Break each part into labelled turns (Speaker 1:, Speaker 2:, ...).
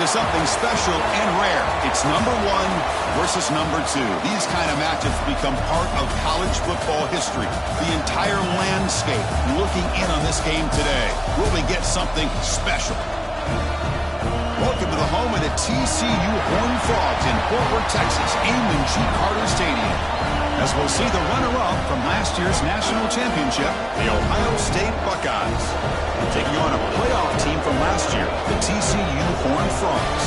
Speaker 1: into something special and rare. It's number 1 versus number 2. These kind of matchups become part of college football history. The entire landscape looking in on this game today. Will we get something special? Welcome to the home of the TCU Horned Frogs in Fort Worth, Texas, Amon G. Carter Stadium. As we'll see the runner-up from last year's national championship, the Ohio State Buckeyes, taking on a playoff team from last year, the TCU Horned Frogs.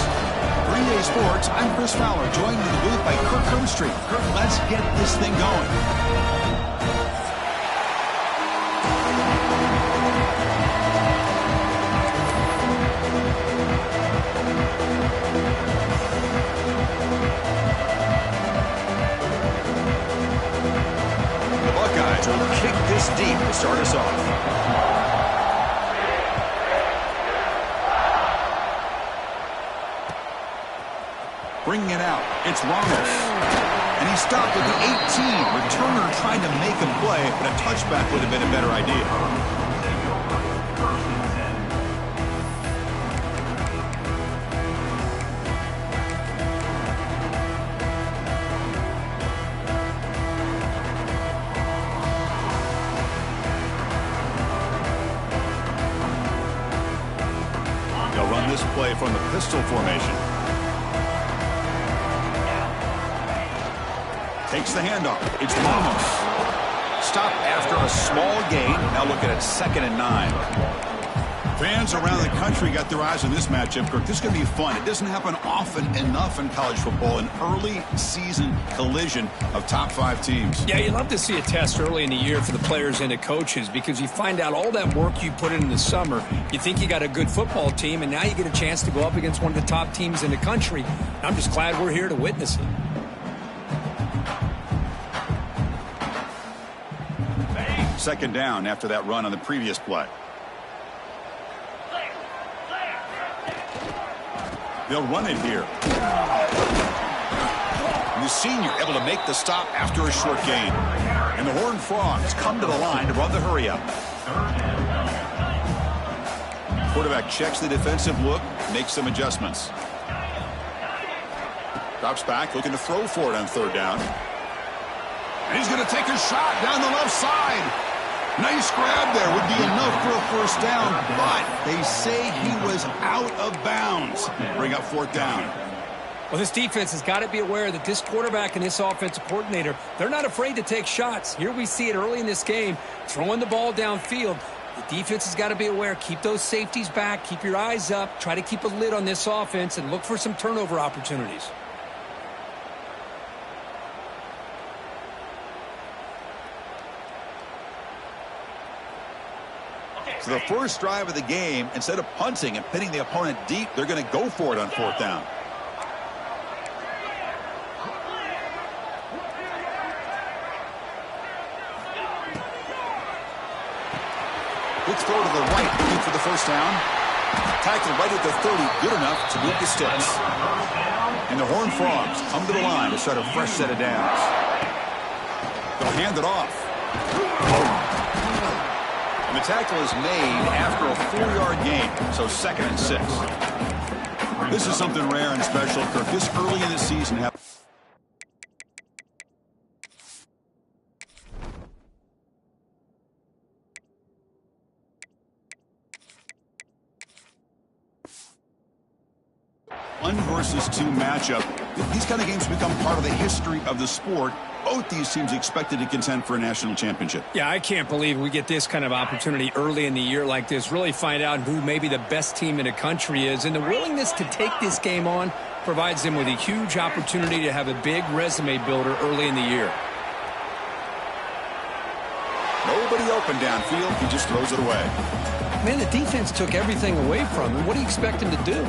Speaker 1: Green Day Sports, I'm Chris Fowler, joined in the booth by Kirk Herbstreit. Kirk, let's get this thing going.
Speaker 2: Will kick this deep to start us off.
Speaker 1: Bringing it out, it's Ramos. And he stopped at the 18. Returner trying to make a play, but a touchback would have been a better idea. This play from the pistol formation. Takes the handoff. It's Ramos. Stop after a small gain. Now looking at 2nd and 9. Fans around the country got their eyes on this matchup, Kirk. This is going to be fun. It doesn't happen often enough in college football, an early season collision of top 5 teams.
Speaker 3: Yeah, you love to see a test early in the year for the players and the coaches because you find out all that work you put in the summer. You think you got a good football team, and now you get a chance to go up against one of the top teams in the country. I'm just glad we're here to witness it.
Speaker 1: Second down after that run on the previous play. They'll run it here. And the senior able to make the stop after a short gain. And the Horned Frogs come to the line to run the hurry-up. Quarterback checks the defensive look, makes some adjustments. Drops back, looking to throw for it on 3rd down. And he's going to take a shot down the left side. Nice grab there. Would be enough for a 1st down, but they say he was out of bounds. Bring up 4th down.
Speaker 3: Well, this defense has got to be aware that this quarterback and this offensive coordinator, they're not afraid to take shots. Here we see it early in this game, throwing the ball downfield. The defense has got to be aware. Keep those safeties back. Keep your eyes up. Try to keep a lid on this offense and look for some turnover opportunities.
Speaker 1: So the first drive of the game, instead of punting and pinning the opponent deep, they're going to go for it on 4th down. Quick throw to the right, looking for the 1st down. Tackled right at the 30, good enough to move the sticks. And the Horned Frogs come to the line to start a fresh set of downs. They'll hand it off. And the tackle is made after a 4-yard gain, so 2nd and 6. This is something rare and special, Kirk. This early in the season. One versus 2 matchup. These kind of games become part of the history of the sport. Both these teams expected to contend for a national championship.
Speaker 3: Yeah, I can't believe we get this kind of opportunity early in the year like this. Really find out who maybe the best team in the country is. And the willingness to take this game on provides them with a huge opportunity to have a big resume builder early in the year.
Speaker 1: Nobody open downfield. He just throws it away.
Speaker 3: Man, the defense took everything away from him. What do you expect him to do?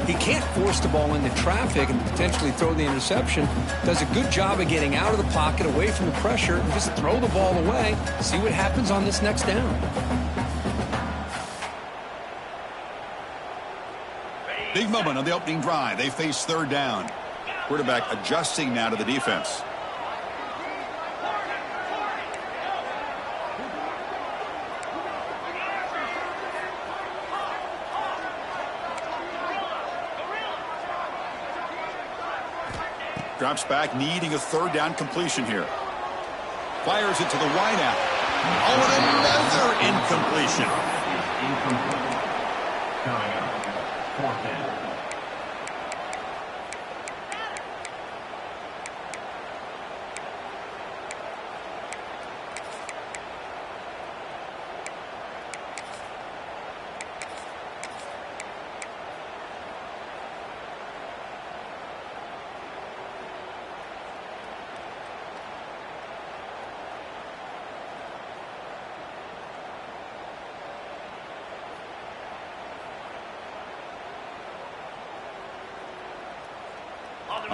Speaker 3: He can't force the ball into traffic and potentially throw the interception. Does a good job of getting out of the pocket, away from the pressure, and just throw the ball away. See what happens on this next down.
Speaker 1: Big moment on the opening drive. They face 3rd down. Quarterback adjusting now to the defense. Drops back, needing a third down completion here. Fires it to the wideout. Oh, and another incompletion.
Speaker 4: Incomplete. Coming up, 4th down.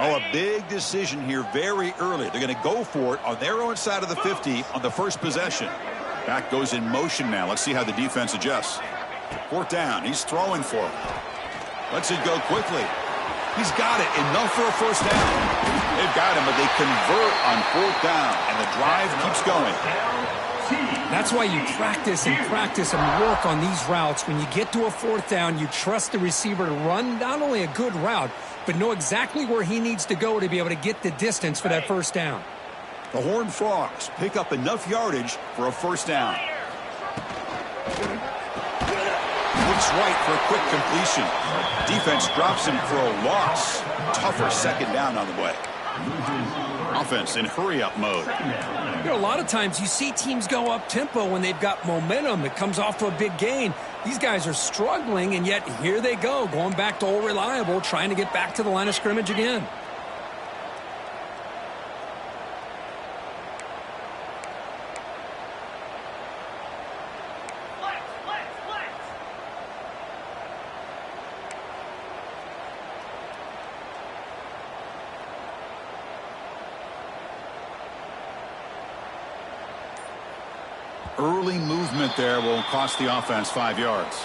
Speaker 1: Oh, a big decision here very early. They're going to go for it on their own side of the 50 on the first possession. Back goes in motion now. Let's see how the defense adjusts. 4th down. He's throwing for it. Lets it go quickly. He's got it. Enough for a first down. They've got him, but they convert on 4th down, and the drive keeps going.
Speaker 3: That's why you practice and work on these routes. When you get to a 4th down, you trust the receiver to run not only a good route, but know exactly where he needs to go to be able to get the distance for that first down.
Speaker 1: The Horned Frogs pick up enough yardage for a first down. Looks right for a quick completion. Defense drops him for a loss. Tougher second down on the way. Offense in hurry-up mode.
Speaker 3: You know, a lot of times you see teams go up-tempo when they've got momentum. It comes off to a big gain. These guys are struggling, and yet here they go, going back to old reliable, trying to get back to the line of scrimmage again.
Speaker 1: Early movement there will cost the offense 5 yards.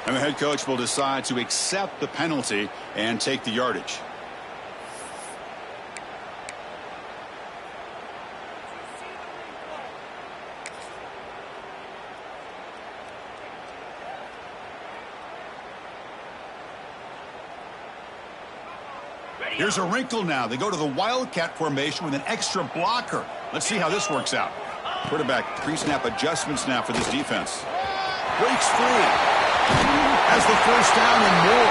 Speaker 1: And the head coach will decide to accept the penalty and take the yardage. Here's a wrinkle now. They go to the Wildcat formation with an extra blocker. Let's see how this works out. Quarterback pre-snap adjustments now for this defense. Breaks free. Has the first down and more.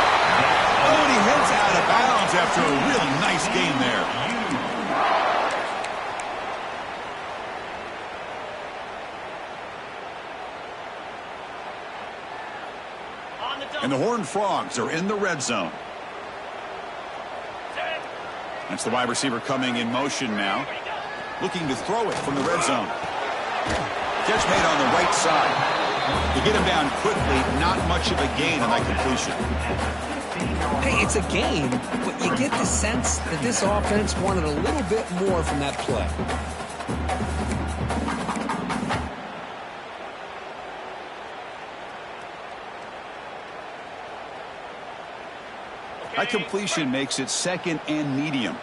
Speaker 1: Oh, and he heads out of bounds after a really nice gain there. And the Horned Frogs are in the red zone. That's the wide receiver coming in motion now. Looking to throw it from the red zone. Catch made on the right side. To get him down quickly, not much of a gain on that completion.
Speaker 3: Hey, it's a gain, but you get the sense that this offense wanted a little bit more from that play.
Speaker 1: That completion makes it 2nd and medium.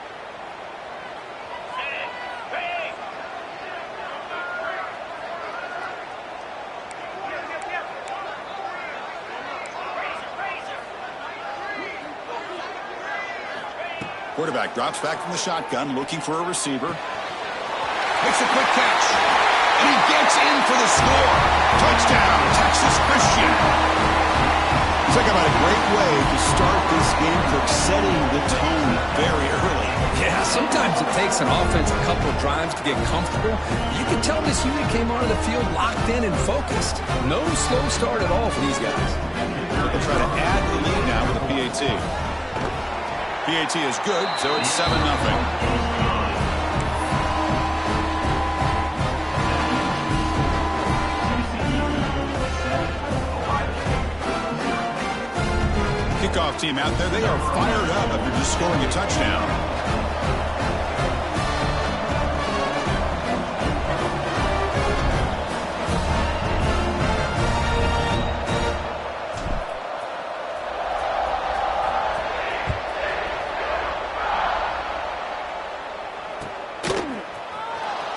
Speaker 1: Quarterback drops back from the shotgun, looking for a receiver. Makes a quick catch. And he gets in for the score. Touchdown, Texas Christian. Talk about a great way to start this game, for setting the tone very early.
Speaker 3: Yeah, sometimes it takes an offense a couple of drives to get comfortable. You can tell this unit came onto the field locked in and focused. No slow start at all for these guys.
Speaker 1: They'll try to add the lead now with a PAT. PAT is good, so it's 7-0. Kickoff team out there, they are fired up after just scoring a touchdown.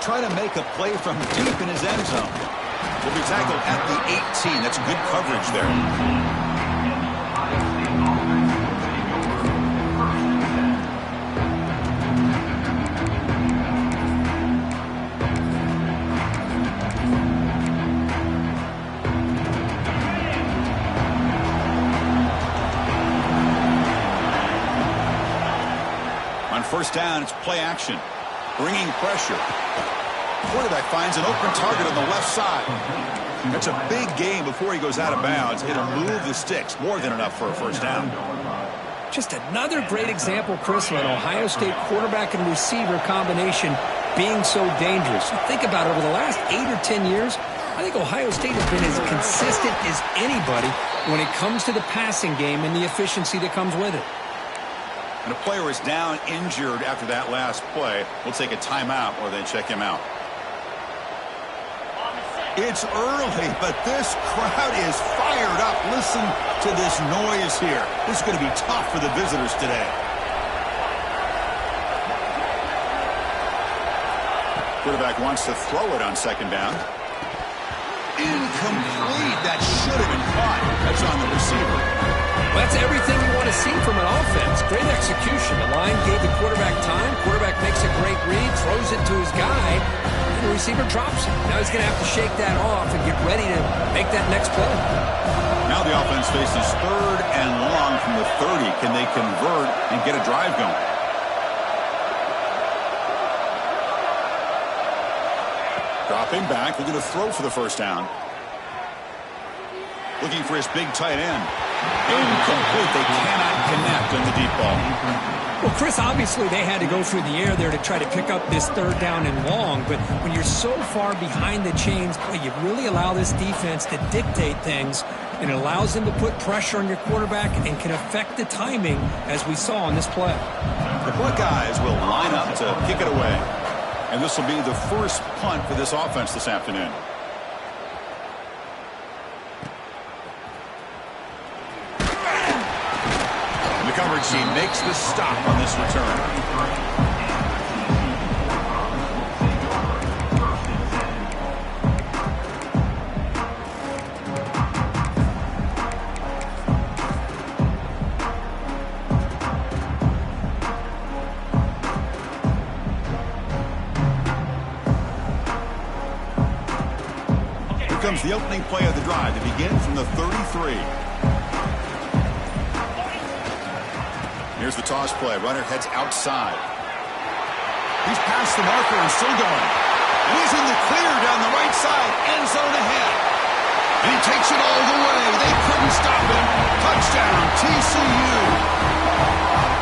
Speaker 1: Try to make a play from deep in his end zone. Will be tackled at the 18. That's good coverage there. first down, it's play action. Bringing pressure. Quarterback finds an open target on the left side. That's a big gain before he goes out of bounds. It'll move the sticks. More than enough for a first down.
Speaker 3: Just another great example, Chris, of an Ohio State quarterback and receiver combination being so dangerous. You think about it, over the last 8 or 10 years, I think Ohio State has been as consistent as anybody when it comes to the passing game and the efficiency that comes with it.
Speaker 1: And a player is down injured after that last play. We'll take a timeout or then check him out. It's early, but this crowd is fired up. Listen to this noise here. This is going to be tough for the visitors today. Quarterback wants to throw it on second down. Incomplete. That should have been caught. That's on the receiver.
Speaker 3: Well, that's everything you want to see from an offense. Great execution. The line gave the quarterback time. Quarterback makes a great read, throws it to his guy, and the receiver drops it. Now he's going to have to shake that off and get ready to make that next play.
Speaker 1: Now the offense faces third and long from the 30. Can they convert and get a drive going? Dropping back, looking to throw for the first down. Looking for his big tight end. Incomplete. They cannot connect on the deep ball.
Speaker 3: Well, Chris, obviously they had to go through the air there to try to pick up this third down and long, but when you're so far behind the chains, boy, you really allow this defense to dictate things, and it allows them to put pressure on your quarterback and can affect the timing, as we saw on this play.
Speaker 1: The Buckeyes will line up to kick it away. And this will be the first punt for this offense this afternoon. The coverage team makes the stop on this return. Comes the opening play of the drive to begin from the 33. Here's the toss play. Runner heads outside. He's past the marker and still going. And he's in the clear down the right side. End zone ahead. And he takes it all the way. They couldn't stop him. Touchdown, TCU.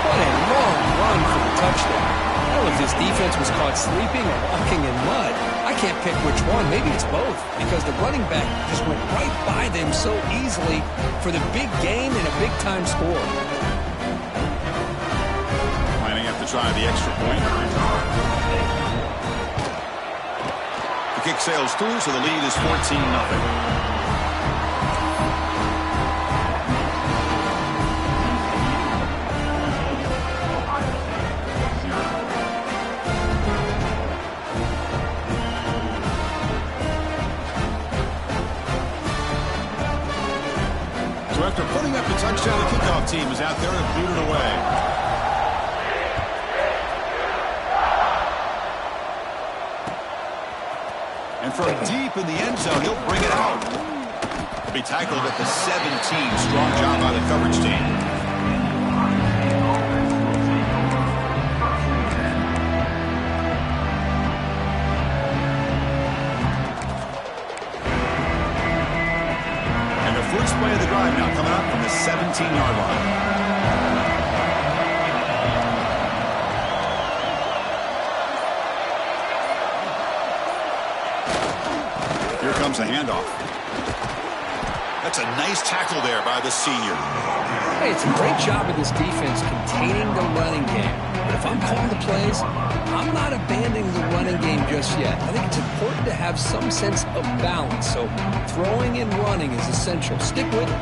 Speaker 3: What a long run for the touchdown. I don't know if this defense was caught sleeping or walking in mud. I can't pick which one. Maybe it's both, because the running back just went right by them so easily for the big gain and a big-time score.
Speaker 1: Lining up to try the extra point. The kick sails through, so the lead is 14-0. After putting up the touchdown, the kickoff team is out there and boot it away. And from deep in the end zone, he'll bring it out. He'll be tackled at the 17. Strong job by the coverage team. First play of the drive now coming up from the 17-yard line. Here comes the handoff. That's a nice tackle there by the senior.
Speaker 3: Hey, it's a great job of this defense containing the running game. But if I'm calling the plays, I'm not abandoning the running game just yet. I think it's important to have some sense of balance. So throwing and running is essential. Stick with it.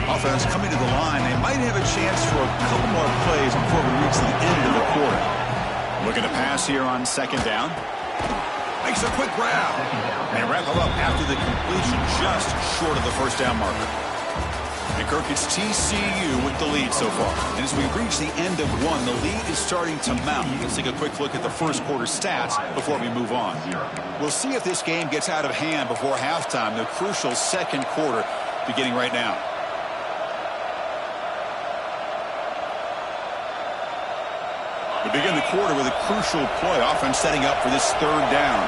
Speaker 1: Offense coming to the line. They might have a chance for a couple more plays before we reach the end of the quarter. Looking to pass here on second down. Makes a quick grab. They wrap him up after the completion, just short of the first down marker. And Kirk, it's TCU with the lead so far. And as we reach the end of one, the lead is starting to mount. Let's take a quick look at the first quarter stats before we move on. We'll see if this game gets out of hand before halftime, the crucial second quarter beginning right now. We begin the quarter with a crucial play, offense setting up for this third down.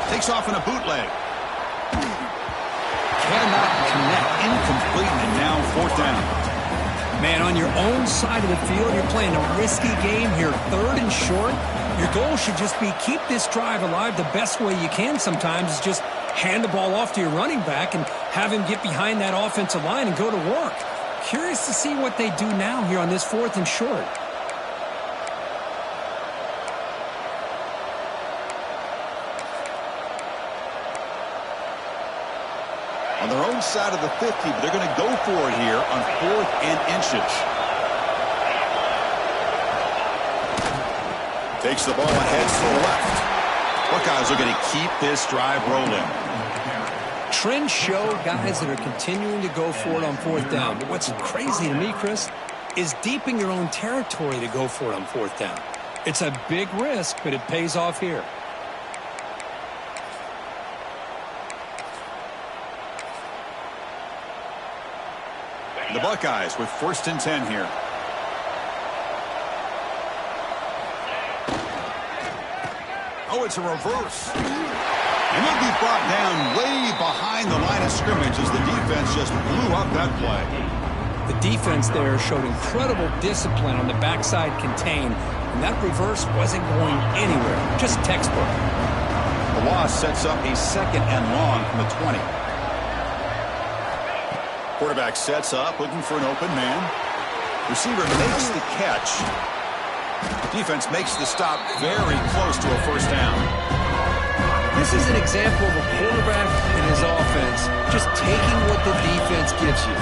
Speaker 1: Takes off in a bootleg. Cannot connect. Incomplete, and now fourth down.
Speaker 3: Man, on your own side of the field, you're playing a risky game here. Third and short. Your goal should just be keep this drive alive the best way you can sometimes is just hand the ball off to your running back and have him get behind that offensive line and go to work. Curious to see what they do now here on this fourth and short.
Speaker 1: On their own side of the 50, but they're going to go for it here on 4th and inches. Takes the ball and heads to the left. Buckeyes are going to keep this drive rolling.
Speaker 3: Trends show guys that are continuing to go for it on fourth down. But what's crazy to me, Chris, is deep in your own territory to go for it on fourth down. It's a big risk, but it pays off here.
Speaker 1: The Buckeyes with 1st and 10 here. Oh, it's a reverse. And he'll be brought down way behind the line of scrimmage as the defense just blew up that play.
Speaker 3: The defense there showed incredible discipline on the backside contain, and that reverse wasn't going anywhere, just textbook.
Speaker 1: The loss sets up a 2nd and long from the 20. Quarterback sets up, looking for an open man. Receiver makes the catch. Defense makes the stop very close to a first down.
Speaker 3: This is an example of a quarterback and his offense just taking what the defense gives you.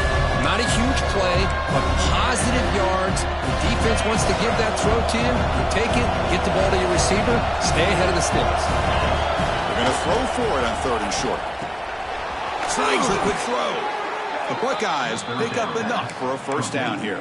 Speaker 3: Not a huge play, but positive yards. The defense wants to give that throw to you. You take it, get the ball to your receiver, stay ahead of the sticks.
Speaker 1: They're going to throw for it on 3rd and short. Slides a quick throw. The Buckeyes pick up enough for a first down here.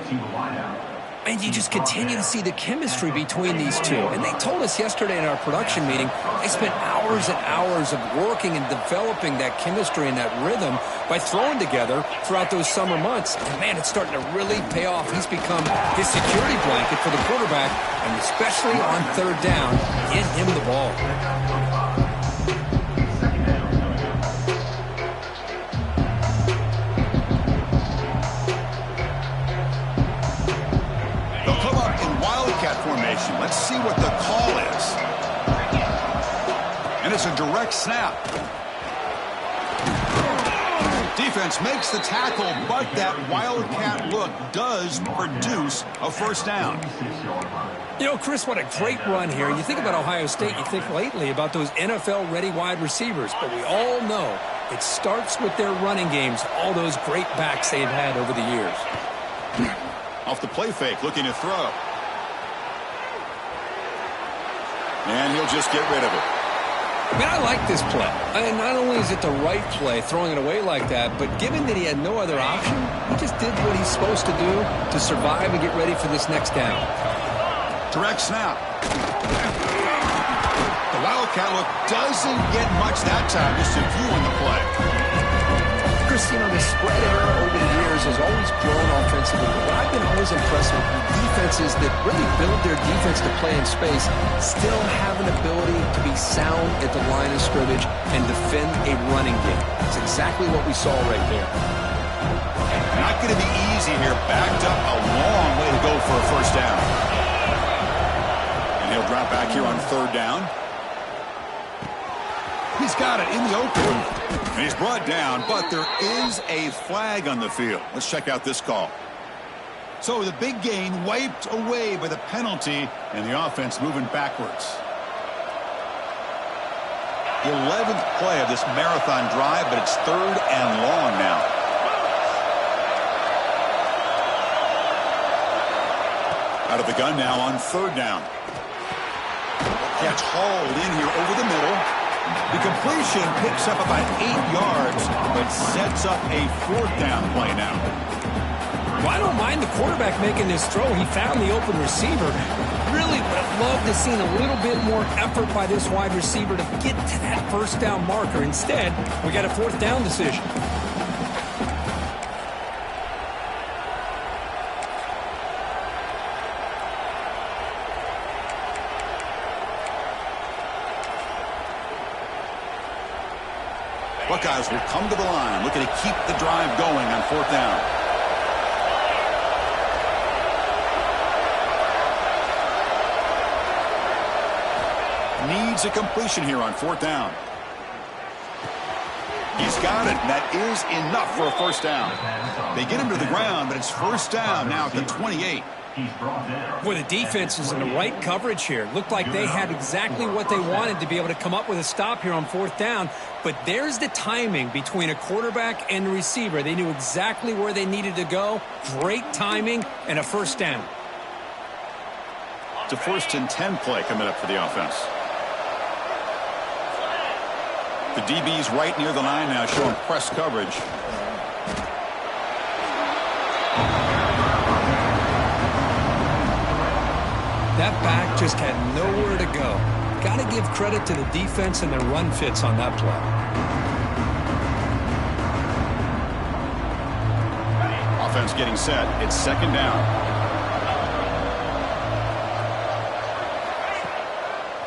Speaker 3: And you just continue to see the chemistry between these two. And they told us yesterday in our production meeting, they spent hours and hours of working and developing that chemistry and that rhythm by throwing together throughout those summer months. And man, it's starting to really pay off. He's become his security blanket for the quarterback, and especially on 3rd down, get him the ball.
Speaker 1: Formation. Let's see what the call is. And it's a direct snap. Defense makes the tackle, but that wildcat look does produce a first down.
Speaker 3: You know, Chris, what a great run here. You think about Ohio State, you think lately about those NFL-ready wide receivers, but we all know it starts with their running games, all those great backs they've had over the years.
Speaker 1: Off the play fake, looking to throw. And he'll just get rid of it.
Speaker 3: I mean, I like this play. And not only is it the right play, throwing it away like that, but given that he had no other option, he just did what he's supposed to do to survive and get ready for this next down.
Speaker 1: Direct snap. The wildcat look doesn't get much that time, just a few on the play.
Speaker 3: Chris, you know, the spread era over the years has always grown offensively, but what I've been always impressed with defenses that really build their defense to play in space still have an ability to be sound at the line of scrimmage and defend a running game. That's exactly what we saw right there.
Speaker 1: Not going to be easy here. Backed up a long way to go for a first down. And he'll drop back here on 3rd down. He's got it in the open. And he's brought down, but there is a flag on the field. Let's check out this call. So the big gain wiped away by the penalty, and the offense moving backwards. 11th play of this marathon drive, but it's 3rd and long now. Out of the gun now on 3rd down. Catch hauled in here over the middle. The completion picks up about 8 yards, but sets up a 4th down play now.
Speaker 3: Well, I don't mind the quarterback making this throw. He found the open receiver. Really would have loved to have seen a little bit more effort by this wide receiver to get to that 1st down marker. Instead, we got a 4th down decision.
Speaker 1: Buckeyes will come to the line, looking to keep the drive going on 4th down. Needs a completion here on 4th down. He's got it. That is enough for a 1st down. They get him to the ground, but it's 1st down now at the 28.
Speaker 3: Boy, the defense is in the right coverage here. Looked like they had exactly what they wanted to be able to come up with a stop here on 4th down. But there's the timing between a quarterback and the receiver. They knew exactly where they needed to go. Great timing and a 1st down.
Speaker 1: It's a 1st and 10 play coming up for the offense. The DB's right near the line now, showing press coverage.
Speaker 3: That back just had nowhere to go. Got to give credit to the defense and their run fits on that play.
Speaker 1: Offense getting set. It's 2nd down.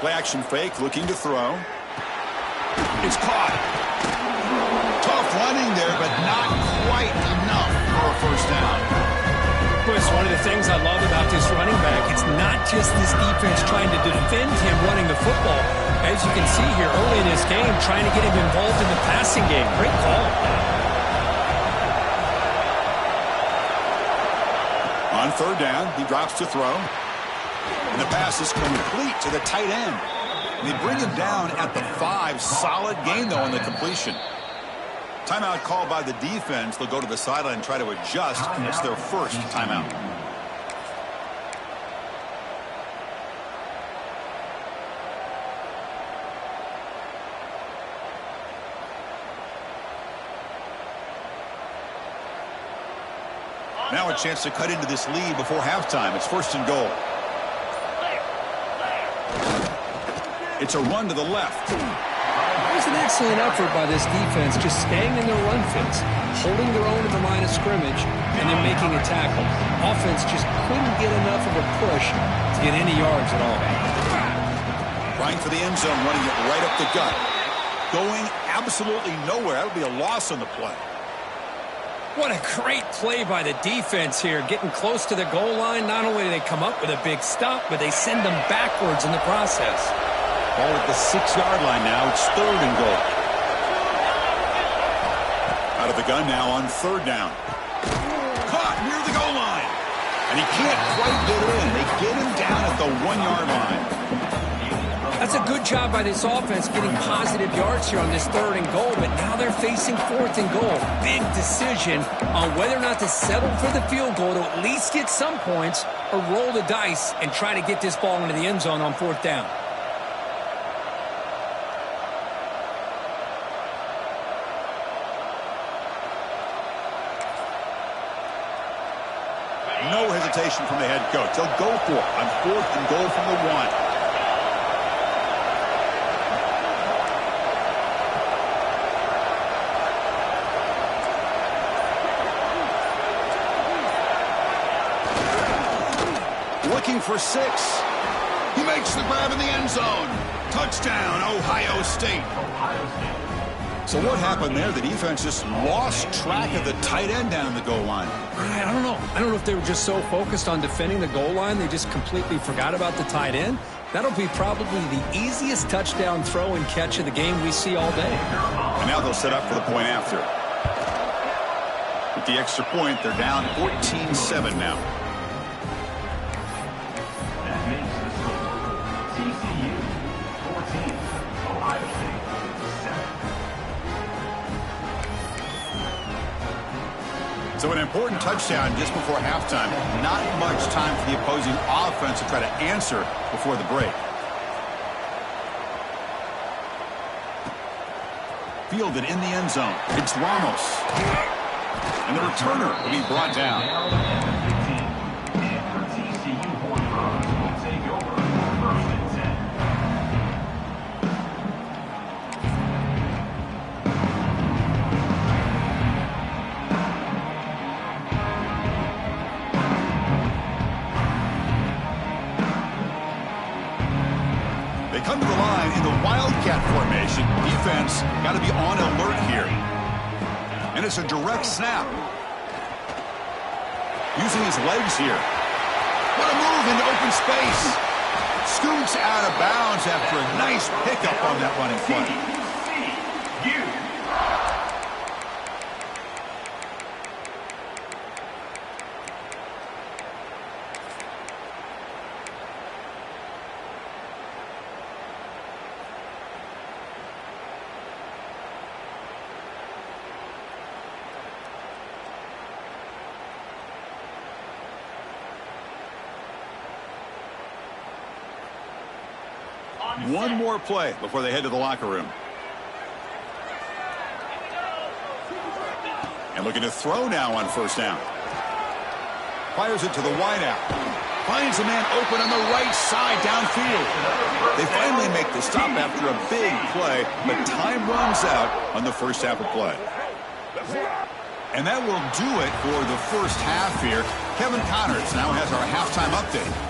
Speaker 1: Play action fake, looking to throw. It's caught. Tough running there, but not quite enough for a 1st down.
Speaker 3: It's one of the things I love about this running back. It's not just this defense trying to defend him running the football. As you can see here early in this game, trying to get him involved in the passing game. Great call.
Speaker 1: On 3rd down, he drops to throw. And the pass is complete to the tight end. They bring him down at the 5. Solid gain, though, on the completion. Timeout called by the defense. They'll go to the sideline and try to adjust. It's their 1st timeout. Now a chance to cut into this lead before halftime. It's 1st and goal. It's a run to the left.
Speaker 3: There's an excellent effort by this defense, just staying in their run fits, holding their own at the line of scrimmage, and then making a tackle. Offense just couldn't get enough of a push to get any yards at all.
Speaker 1: Trying for the end zone, running it right up the gut. Going absolutely nowhere. That would be a loss on the play.
Speaker 3: What a great play by the defense here, getting close to the goal line. Not only do they come up with a big stop, but they send them backwards in the process.
Speaker 1: Ball at the 6-yard line now. It's 3rd and goal. Out of the gun now on 3rd down. Caught near the goal line. And he can't quite get it in. They get him down at the 1-yard line.
Speaker 3: That's a good job by this offense getting positive yards here on this 3rd and goal, but now they're facing 4th and goal. Big decision on whether or not to settle for the field goal to at least get some points or roll the dice and try to get this ball into the end zone on 4th down.
Speaker 1: No hesitation from the head coach. They'll go for it on 4th and goal from the 1. Looking for 6. He makes the grab in the end zone. Touchdown, Ohio State. So what happened there? The defense just lost track of the tight end down in the goal line.
Speaker 3: I don't know. I don't know if they were just so focused on defending the goal line, they just completely forgot about the tight end. That'll be probably the easiest touchdown throw and catch of the game we see all day.
Speaker 1: And now they'll set up for the point after. With the extra point, they're down 14-7 now.
Speaker 4: That makes the score TCU 14, Ohio State 7.
Speaker 1: So an important touchdown just before halftime. Not much time for the opposing offense to try to answer before the break. fielded in the end zone. It's Ramos. And the returner will be brought down.
Speaker 4: Down at the 15. And for TCU, Horned Frogs will take over 1st and 10.
Speaker 1: They come to the line in the Wildcat formation. Defense got to be on alert here. And it's a direct snap. Using his legs here. What a move into open space. Scoots out of bounds after a nice pickup on that running play.
Speaker 4: TCU.
Speaker 1: One more play before they head to the locker room. And looking to throw now on 1st down. Fires it to the wideout. Finds a man open on the right side downfield. They finally make the stop after a big play, but time runs out on the first half of play. And that will do it for the first half here. Kevin Connors now has our halftime update.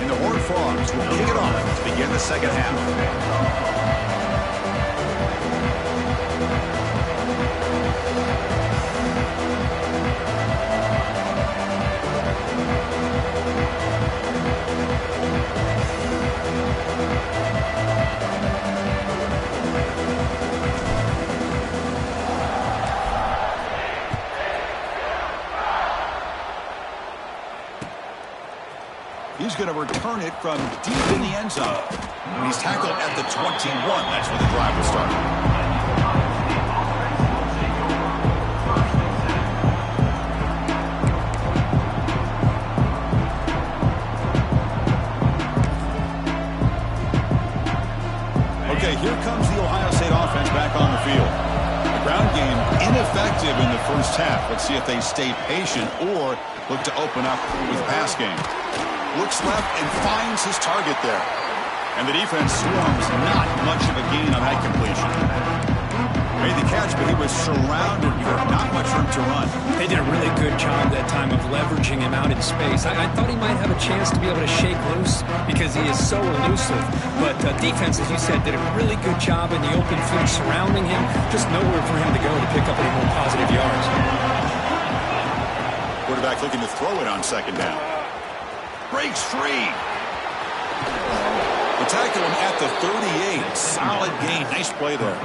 Speaker 1: And the Horned Frogs will kick it off to begin the second half. He's going to return it from deep in the end zone. He's tackled at the 21. That's where the drive will start. Okay, here comes the Ohio State offense back on the field. The ground game ineffective in the first half. Let's see if they stay patient or look to open up with pass game. Looks left and finds his target there. And the defense swarms not much of a gain on that completion. Made the catch, but he was surrounded for not much room to run.
Speaker 3: They did a really good job that time of leveraging him out in space. I thought he might have a chance to be able to shake loose because he is so elusive. But defense, as you said, did a really good job in the open field surrounding him. Just nowhere for him to go to pick up any more positive yards.
Speaker 1: Quarterback looking to throw it on 2nd down. Breaks free. They tackle him at the 38. Solid gain. Nice play there.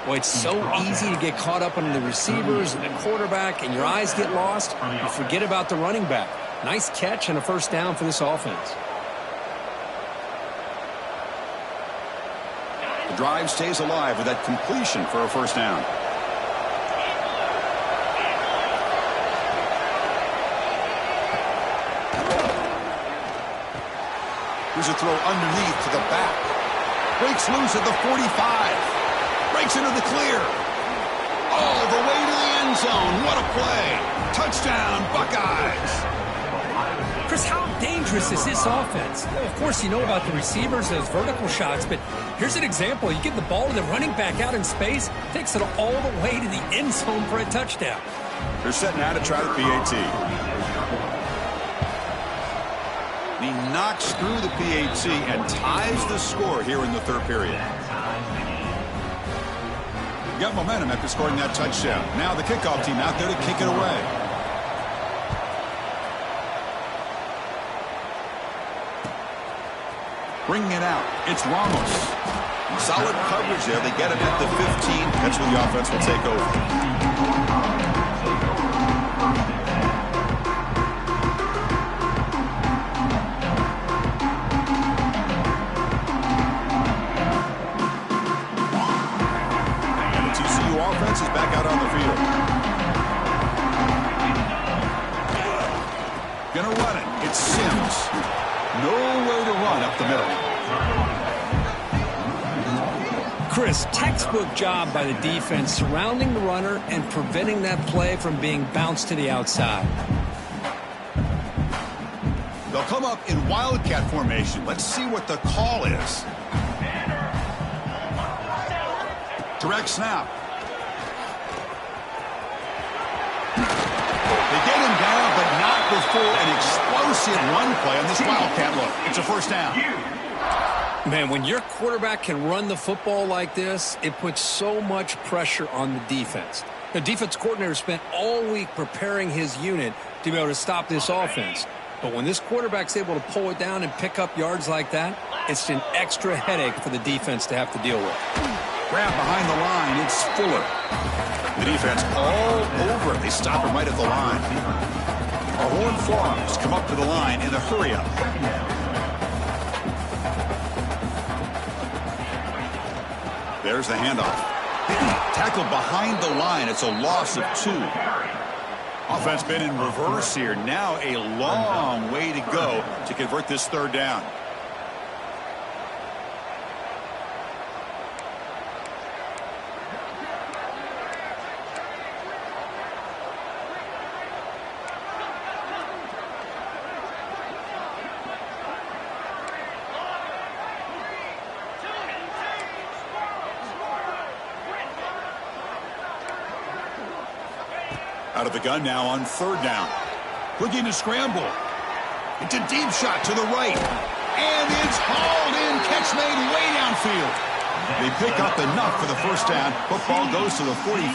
Speaker 3: Boy, it's so easy to get caught up on the receivers and the quarterback, and your eyes get lost. You forget about the running back. Nice catch and a 1st down for this offense.
Speaker 1: The drive stays alive with that completion for a 1st down. Here's a throw underneath to the back. Breaks loose at the 45. Breaks into the clear. All the way to the end zone. What a play. Touchdown, Buckeyes.
Speaker 3: Chris, how dangerous is this offense? Of course, you know about the receivers, those vertical shots, but here's an example. You give the ball to the running back out in space, takes it all the way to the end zone for a touchdown.
Speaker 1: They're setting out to try the PAT. He knocks through the PAT and ties the score here in the 3rd period. Got momentum after scoring that touchdown. Now the kickoff team out there to kick it away. Bringing it out. It's Ramos. Solid coverage there. They get it at the 15. That's where the offense will take over. Offense is back out on the field. going to run it. It's Sims. Nowhere to run up the middle.
Speaker 3: Chris, textbook job by the defense surrounding the runner and preventing that play from being bounced to the outside.
Speaker 1: They'll come up in wildcat formation. Let's see what the call is. Direct snap. They get him down, but not before an explosive run play on this wildcat look. It's a first down.
Speaker 3: Man, when your quarterback can run the football like this, it puts so much pressure on the defense. The defense coordinator spent all week preparing his unit to be able to stop this offense. But when this quarterback's able to pull it down and pick up yards like that, it's an extra headache for the defense to have to deal with.
Speaker 1: Grab behind the line. It's Fuller. The defense all over it. They stop him right at the line. Our Horned Frogs come up to the line in a hurry-up. There's the handoff. Tackled behind the line. It's a loss of 2. Offense been in reverse here. Now a long way to go to convert this third down. Out of the gun now on third down. Looking to scramble. It's a deep shot to the right. And it's hauled in. Catch made way downfield. They pick up enough for the first down. Football goes to the 45.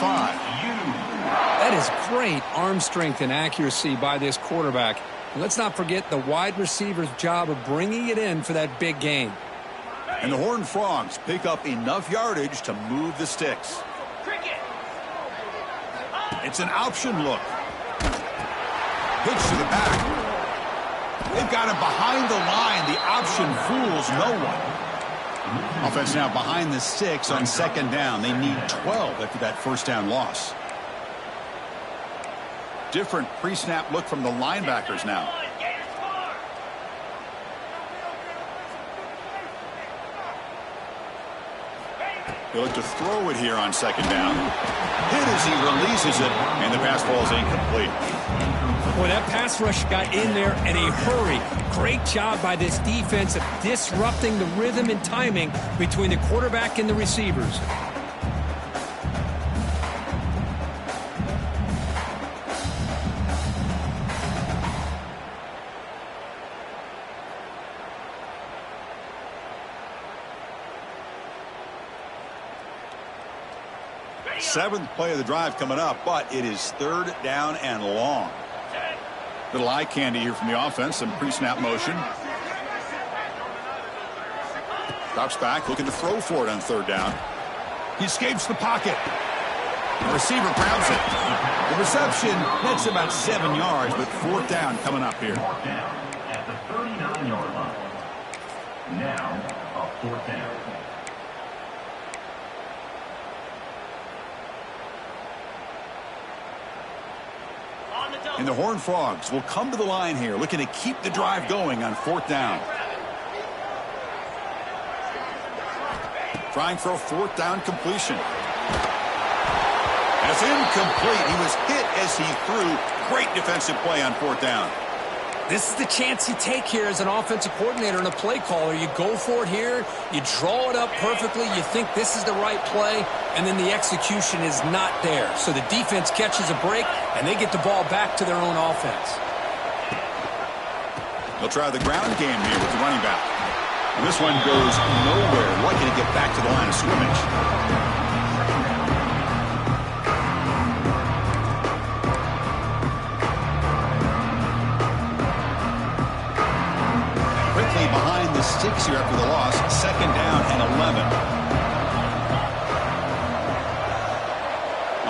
Speaker 3: That is great arm strength and accuracy by this quarterback. And let's not forget the wide receiver's job of bringing it in for that big gain.
Speaker 1: And the Horned Frogs pick up enough yardage to move the sticks. It's an option look. Pitch to the back. They've got him behind the line. The option fools no one. Offense now behind the 6 on second down. They need 12 after that first down loss. Different pre-snap look from the linebackers now. They look to throw it here on second down. Hit as he releases it, and the pass ball is incomplete.
Speaker 3: Boy, that pass rush got in there in a hurry. Great job by this defense of disrupting the rhythm and timing between the quarterback and the receivers.
Speaker 1: Seventh play of the drive coming up, but it is third down and long. Little eye candy here from the offense, some pre-snap motion. Drops back, looking to throw for it on third down. He escapes the pocket. The receiver grabs it. The reception, that's about 7 yards, but fourth down coming up here.
Speaker 4: At the 39-yard line. Now, a fourth down.
Speaker 1: And the Horned Frogs will come to the line here, looking to keep the drive going on fourth down. Trying for a fourth down completion. That's incomplete. He was hit as he threw. Great defensive play on fourth down.
Speaker 3: This is the chance you take here as an offensive coordinator and a play caller. You go for it here, you draw it up perfectly, you think this is the right play, and then the execution is not there. So the defense catches a break, and they get the ball back to their own offense.
Speaker 1: They'll try the ground game here with the running back. And this one goes nowhere. Lucky to get back to the line of scrimmage. Behind the sticks here after the loss. Second down and 11.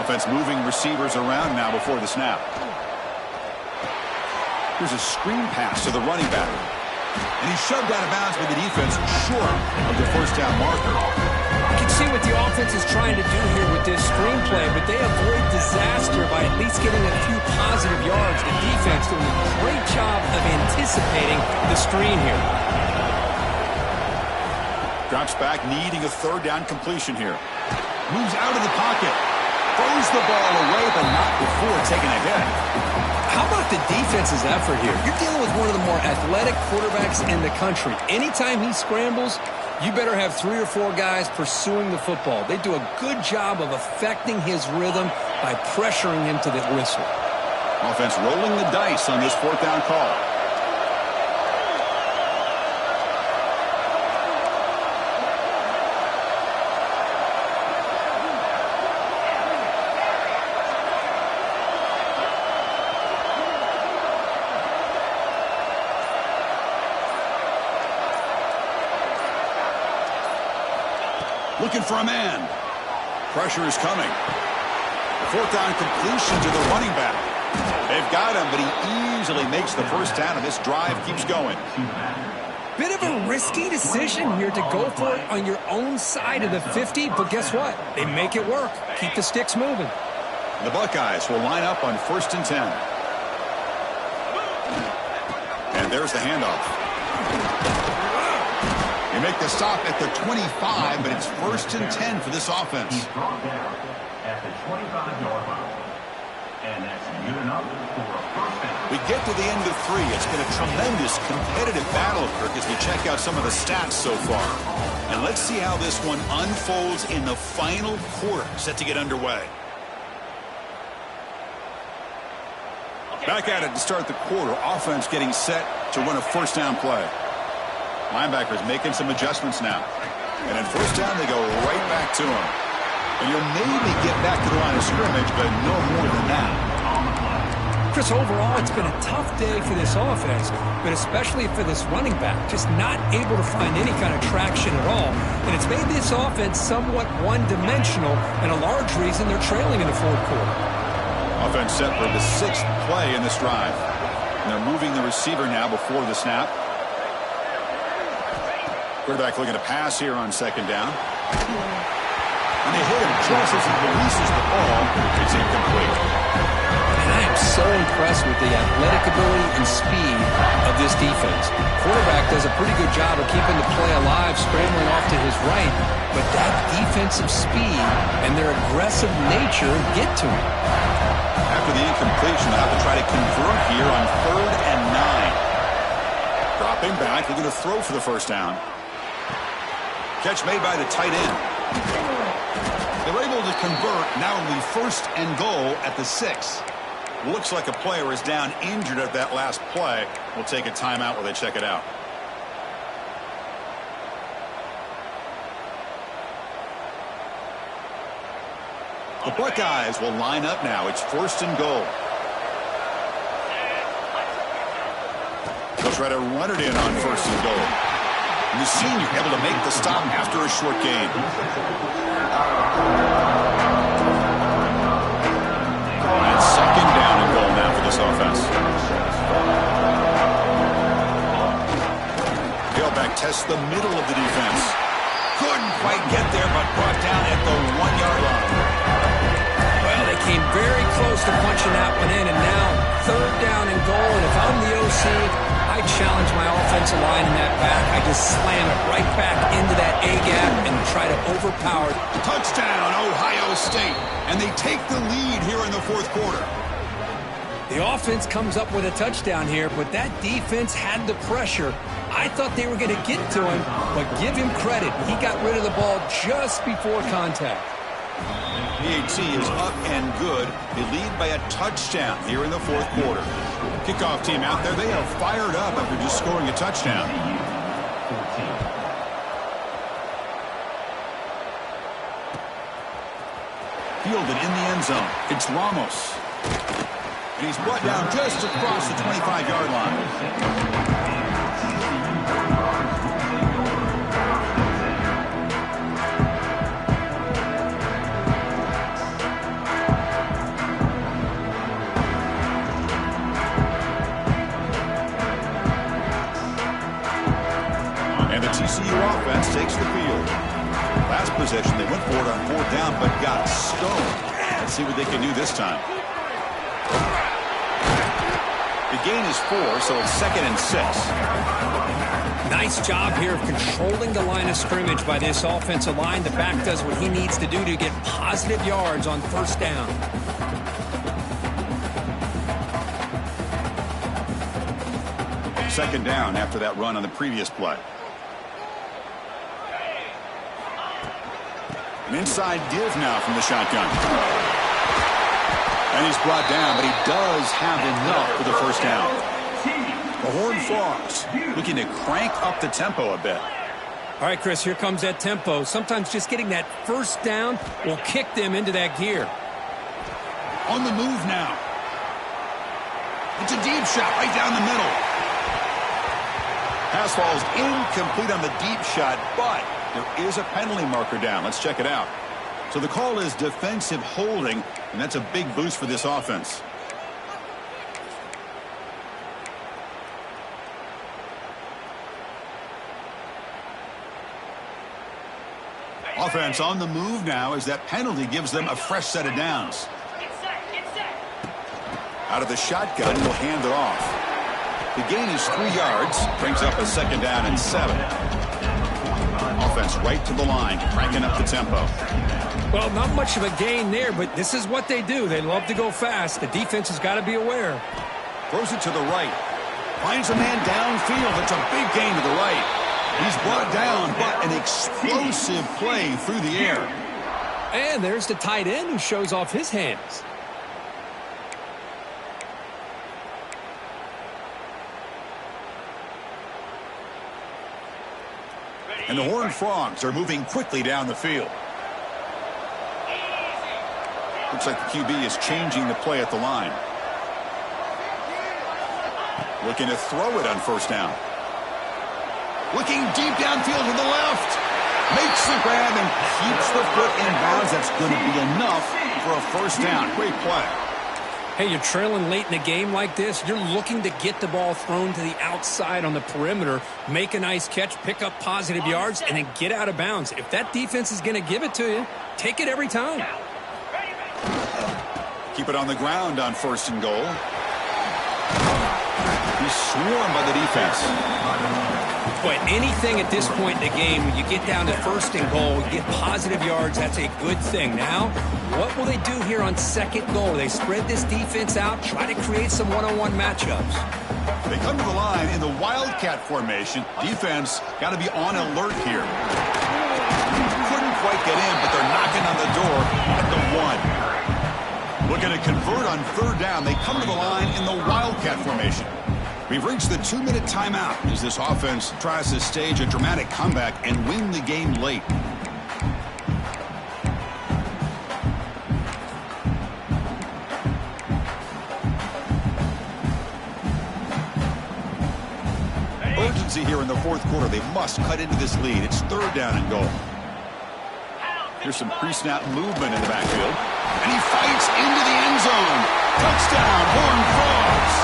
Speaker 1: Offense moving receivers around now before the snap. Here's a screen pass to the running back. And he's shoved out of bounds by the defense short of the first down marker. You can
Speaker 3: see what the offense is trying to do here with this screenplay, but they avoid disaster by at least getting a few positive yards. The defense doing a great job of anticipating the screen here.
Speaker 1: Drops back, needing a third down completion here. Moves out of the pocket. Throws the ball away, but not before taking a hit.
Speaker 3: How about the defense's effort here? You're dealing with one of the more athletic quarterbacks in the country. Anytime he scrambles, you better have 3 or 4 guys pursuing the football. They do a good job of affecting his rhythm by pressuring him to the whistle.
Speaker 1: Offense rolling the dice on this 4th down call. Looking for a man. Pressure is coming. The 4th down completion to the running back. They've got him, but he easily makes the first down, and this drive keeps going.
Speaker 3: Bit of a risky decision here to go for it on your own side of the 50, but guess what? They make it work. Keep the sticks moving.
Speaker 1: The Buckeyes will line up on 1st and 10. And there's the handoff. They make the stop at the 25, but it's 1st and 10 for this offense.
Speaker 4: He's brought down at the 25-yard line. And that's good enough for a first down.
Speaker 1: We get to the end of 3. It's been a tremendous competitive battle, Kirk, as we check out some of the stats so far. And let's see how this one unfolds in the final quarter, set to get underway. Back at it to start the quarter. Offense getting set to run a 1st down play. Linebackers making some adjustments now. And at 1st down, they go right back to him. And you'll maybe get back to the line of scrimmage, but no more than that.
Speaker 3: Chris, overall, it's been a tough day for this offense, but especially for this running back. Just not able to find any kind of traction at all. And it's made this offense somewhat one-dimensional, and a large reason they're trailing in the 4th quarter.
Speaker 1: Offense set for the 6th play in this drive. And they're moving the receiver now before the snap. Quarterback looking to pass here on 2nd down. And they hit him just as he releases the ball. It's incomplete.
Speaker 3: And I am so impressed with the athletic ability and speed of this defense. Quarterback does a pretty good job of keeping the play alive, scrambling off to his right. But that defensive speed and their aggressive nature get to him.
Speaker 1: After the incompletion, they'll have to try to convert here on 3rd and 9. Dropping back, looking to throw for the 1st down. Catch made by the tight end. They're able to convert. Now it'll be 1st and goal at the 6. Looks like a player is down injured at that last play. We'll take a timeout while they check it out. The Buckeyes will line up now. It's 1st and goal. They'll try to run it in on 1st and goal. And the senior able to make the stop after a short gain. And 2nd down and goal now for this offense. Tailback tests the middle of the defense. Couldn't quite get there, but brought down at the 1-yard line.
Speaker 3: Well, they came very close to punching that one in, and now 3rd down and goal. And if I'm the OC, I challenge my offensive line in that back. I just slam it right back into that A-gap and try to overpower it.
Speaker 1: Touchdown, Ohio State. And they take the lead here in the 4th quarter.
Speaker 3: The offense comes up with a touchdown here, but that defense had the pressure. I thought they were going to get to him, but give him credit. He got rid of the ball just before contact.
Speaker 1: PAT is up and good. They lead by a touchdown here in the 4th quarter. Kickoff team out there, they are fired up after just scoring a touchdown. Fielded in the end zone. It's Ramos. And he's brought down just across the 25-yard line. And the TCU offense takes the field. Last possession, they went for it on 4th down, but got stoned. Let's see what they can do this time. The gain is 4, so it's 2nd and 6.
Speaker 3: Nice job here of controlling the line of scrimmage by this offensive line. The back does what he needs to do to get positive yards on 1st down.
Speaker 1: Second down after that run on the previous play. An inside give now from the shotgun. And he's brought down, but he does have enough for the 1st down. The Horned Frogs looking to crank up the tempo a bit.
Speaker 3: All right, Chris, here comes that tempo. Sometimes just getting that 1st down will kick them into that gear.
Speaker 1: On the move now. It's a deep shot right down the middle. Pass falls incomplete on the deep shot, but there is a penalty marker down. Let's check it out. So the call is defensive holding, and that's a big boost for this offense. Offense on the move now as that penalty gives them a fresh set of downs. Out of the shotgun, he'll hand it off. The gain is 3 yards, brings up a 2nd down and 7. Offense right to the line, cranking up the tempo.
Speaker 3: Well, not much of a gain there, but this is what they do. They love to go fast. The defense has got to be aware.
Speaker 1: Throws it to the right. Finds a man downfield. It's a big gain to the right. He's brought down, but an explosive play through the air.
Speaker 3: And there's the tight end who shows off his hands.
Speaker 1: And the Horned Frogs are moving quickly down the field. Looks like the QB is changing the play at the line. Looking to throw it on 1st down. Looking deep downfield to the left. Makes the grab and keeps the foot in bounds. That's going to be enough for a 1st down. Great play.
Speaker 3: Hey, you're trailing late in a game like this. You're looking to get the ball thrown to the outside on the perimeter, make a nice catch, pick up positive yards, and then get out of bounds. If that defense is going to give it to you, take it every time.
Speaker 1: Keep it on the ground on 1st and goal. He's swarmed by the defense.
Speaker 3: But anything at this point in the game, when you get down to 1st and goal, you get positive yards, that's a good thing. Now, what will they do here on 2nd goal? They spread this defense out, try to create some one-on-one matchups.
Speaker 1: They come to the line in the Wildcat formation. Defense got to be on alert here. Couldn't quite get in, but they're knocking on the door at the 1. Looking to convert on 3rd down. They come to the line in the Wildcat formation. We've reached the 2-minute timeout as this offense tries to stage a dramatic comeback and win the game late. Urgency here in the 4th quarter. They must cut into this lead. It's 3rd down and goal. Here's some pre-snap movement in the backfield. And he fights into the end zone. Touchdown, Horned Frogs.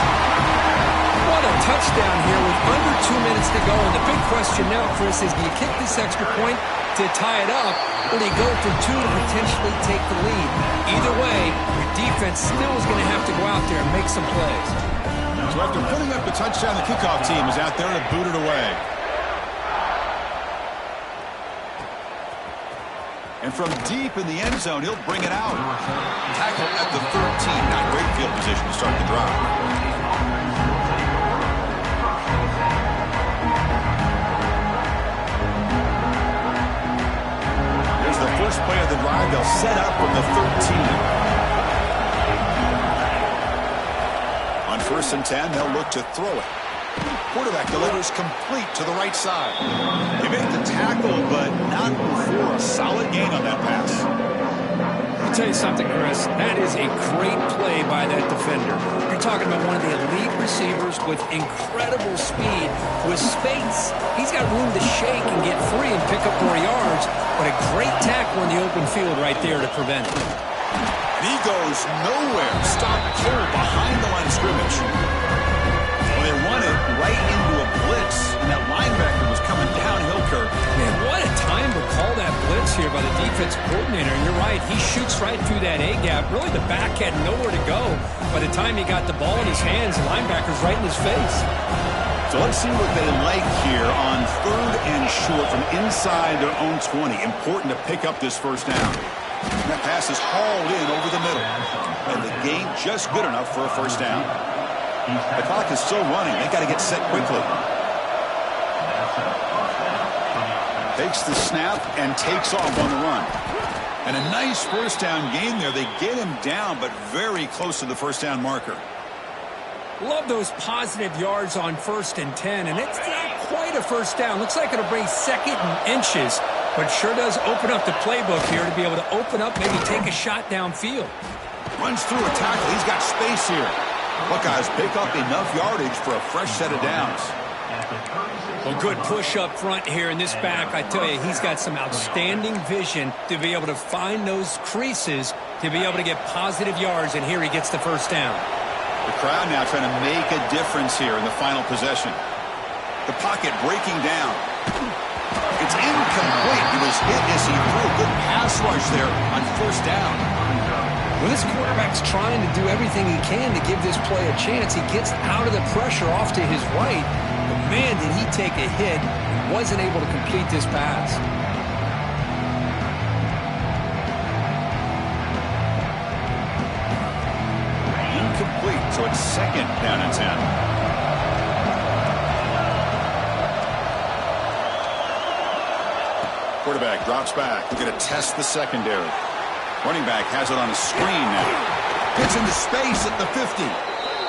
Speaker 3: What a touchdown here with under 2 minutes to go. And the big question now, Chris, is do you kick this extra point to tie it up, or do you go for 2 to potentially take the lead? Either way, your defense still is going to have to go out there and make some plays.
Speaker 1: So after putting up the touchdown, the kickoff team is out there to boot it away. And from deep in the end zone, he'll bring it out. Tackle at the 13. Not great field position to start the drive. Here's the first play of the drive. They'll set up from the 13. On 1st and 10, they'll look to throw it. Quarterback delivers complete to the right side. They make the tackle, but not before a solid gain on that pass.
Speaker 3: I'll tell you something, Chris. That is a great play by that defender. You're talking about one of the elite receivers with incredible speed. With space, he's got room to shake and get free and pick up more yards, but a great tackle in the open field right there to prevent it.
Speaker 1: And he goes nowhere. Stop cold behind the line of scrimmage. Well, they run it right into a blitz, and that linebacker was coming downhill, Kirk.
Speaker 3: Man, what a time to call that blitz. offensive coordinator, and you're right, he shoots right through that A-gap. Really, the back had nowhere to go. By the time he got the ball in his hands, the linebacker's right in his face.
Speaker 1: So let's see what they like here on 3rd and short from inside their own 20. Important to pick up this first down. And that pass is hauled in over the middle. And the gain just good enough for a first down. The clock is still running. They got to get set quickly. Takes the snap and takes off on the run. And a nice first down gain there. They get him down, but very close to the first down marker.
Speaker 3: Love those positive yards on 1st and 10, and it's not quite a first down. Looks like it'll bring 2nd and inches, but sure does open up the playbook here to be able to open up, maybe take a shot downfield.
Speaker 1: Runs through a tackle. He's got space here. Buckeyes pick up enough yardage for a fresh set of downs.
Speaker 3: Well, good push up front here in this back. I tell you, he's got some outstanding vision to be able to find those creases to be able to get positive yards, and here he gets the first down.
Speaker 1: The crowd now trying to make a difference here in the final possession. The pocket breaking down. It's incomplete. He was hit as he threw a good pass rush there on first down.
Speaker 3: Well, this quarterback's trying to do everything he can to give this play a chance. He gets out of the pressure off to his right. But, man, did he take a hit. He wasn't able to complete this pass.
Speaker 1: Incomplete, so it's 2nd down and 10. Quarterback drops back. We're going to test the secondary. Running back has it on a screen now. Gets into space at the 50.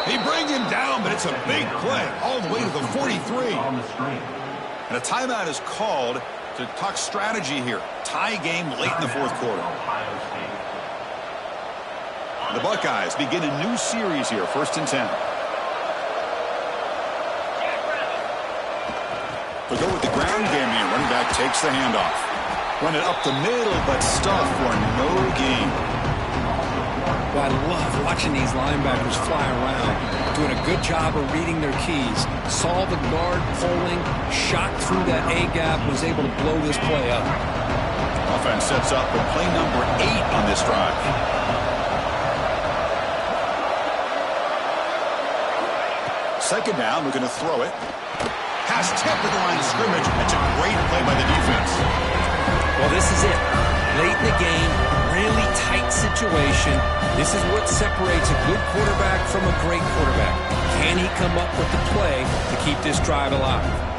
Speaker 1: They bring him down, but it's a big play all the way to the 43. And a timeout is called to talk strategy here. Tie game late in the 4th quarter. The Buckeyes begin a new series here, 1st and 10. They'll go with the ground game here. Running back takes the handoff. Run it up the middle, but stuff for no gain.
Speaker 3: Well, I love watching these linebackers fly around, doing a good job of reading their keys. Saw the guard pulling, shot through that A-gap, was able to blow this play up.
Speaker 1: Offense sets up with play number 8 on this drive. Second down, we're going to throw it. Pass tipped at the line of scrimmage. That's a great play by the defense.
Speaker 3: Well, this is it. Late in the game, really tight situation. This is what separates a good quarterback from a great quarterback. Can he come up with the play to keep this drive alive?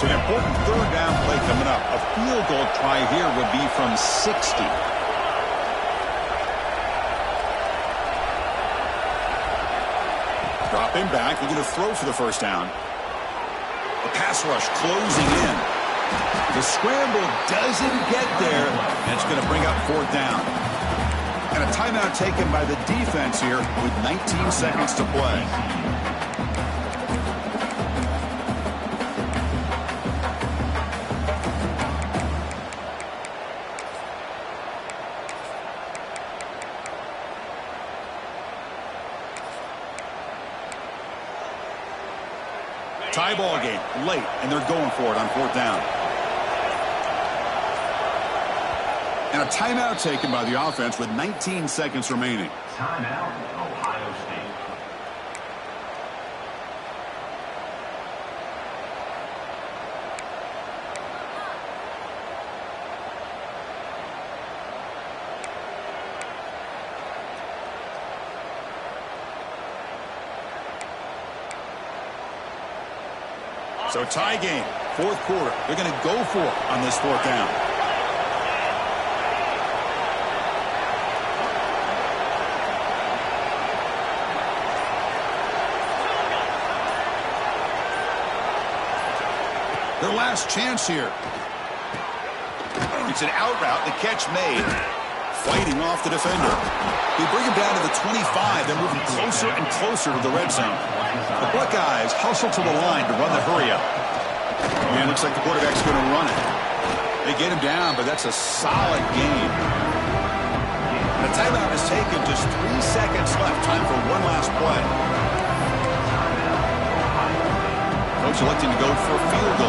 Speaker 1: So an important 3rd down play coming up. A field goal try here would be from 60. Dropping back. We're going to throw for the first down. The pass rush closing in. The scramble doesn't get there, and it's going to bring up 4th down. And a timeout taken by the defense here with 19 seconds to play. Tie ball game late, and they're going for it on 4th down. And a timeout taken by the offense with 19 seconds remaining.
Speaker 4: Timeout, Ohio State.
Speaker 1: So tie game, 4th quarter. They're going to go for it on this 4th down. Their last chance here. It's an out route. The catch made. Fighting off the defender. They bring him down to the 25. They're moving closer and closer to the red zone. The Buckeyes hustle to the line to run the hurry up. Yeah, looks like the quarterback's going to run it. They get him down, but that's a solid game. The timeout is taken. Just 3 seconds left. Time for one last play. Coach electing to go for a field